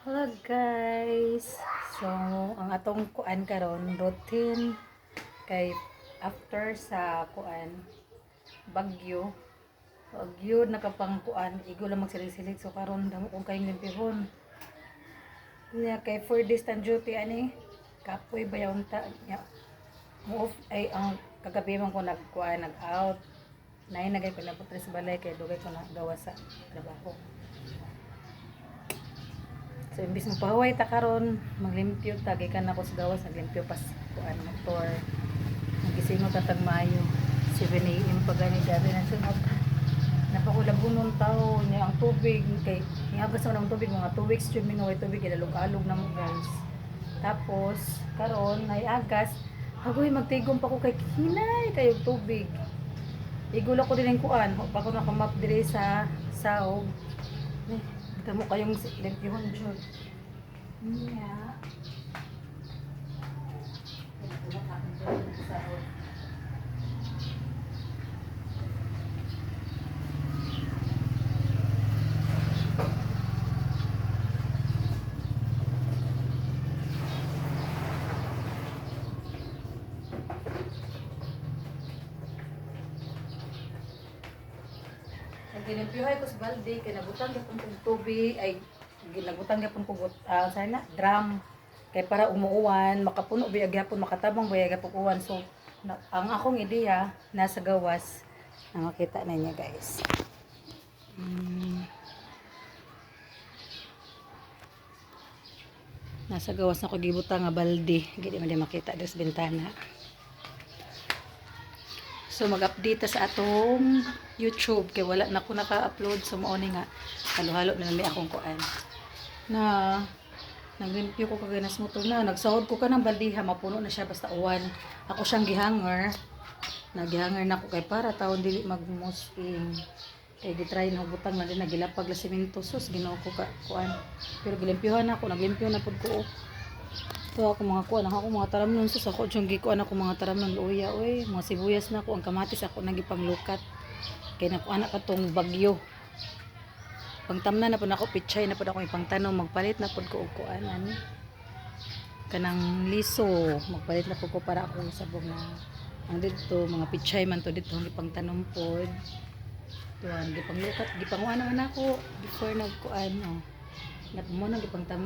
Hello guys. So, ang atong kuan karon routine kay after sa kuan bagyo. Bagyo nakapang kuan igo lang magsilig-silig so karon damo kong kayong limpihon. Niya kay for this time duty ani kapoy bayaw ta nya mo off ay ang kagabi man ko nagkuan nag-out. Nay nagay ko na sa balay kay dugay ko na gawa sa trabaho. So imbis mo pahuway ta karon, maglimpyo ta gikan ako sa gawas naglimpyo pas kuan motor. Nagisingot ta tag Mayo 7 AM pa gani dati na sunod. Napakulabunon tao niya ang tubig kay niagas na ng tubig mga 2 weeks jud mi nga way tubig ilalog-alog na mo guys. Tapos karon nay agas agoy magtigom pa ko kay hinay kayo tubig. Igulo ko din ang kuan, pa ko nakamap dire sa saog. Kita mo kayong limpyuhon dyan. Yeah. Ang ginimpyuhay ko sa balde, kaya nabutang yapon kong tubig, ay ginabutang yapon kong sana, drum. Kaya para umuuwan, makapuno biyag yapon, makatabang biyag yapon uwan. So, ang akong ideya, nasa gawas, na makita na niya guys. Nasa gawas na ko gibutang nga balde, hindi man makita sa bintana. So mag-update sa atong YouTube kay wala na ko naka-upload so mao ni nga halo-halo na may akong kuan. Na naglimpyo ko kagay nas motor na nagsahod ko kanang baldiha mapuno na siya basta uwan. Ako siyang gihanger. Nagihanger na ko kay para taon dili magmusing. Kay gitry na butang na din nagilapag la semento sus Ginoo ko ka kuan. Pero gilimpyohan ako, naglimpyo na pud ko. Ito ako mga kuan, ako mga taramnon sus ako jung gikuan ako mga taramnon luya oy, mga sibuyas na ako ang kamatis ako nagipanglukat. Kay naku anak katong bagyo. Pangtamna na pud ako pichay na pud ako ipangtanom magpalit na pud ko og kuan ani. Kanang liso, magpalit na pud ko para ako sabog na ang dito mga pichay man to dito ang ipangtanom pod. Tuan gipanglukat, gipanguan naman ako before nagkuan oh. Napumo na gipangtanom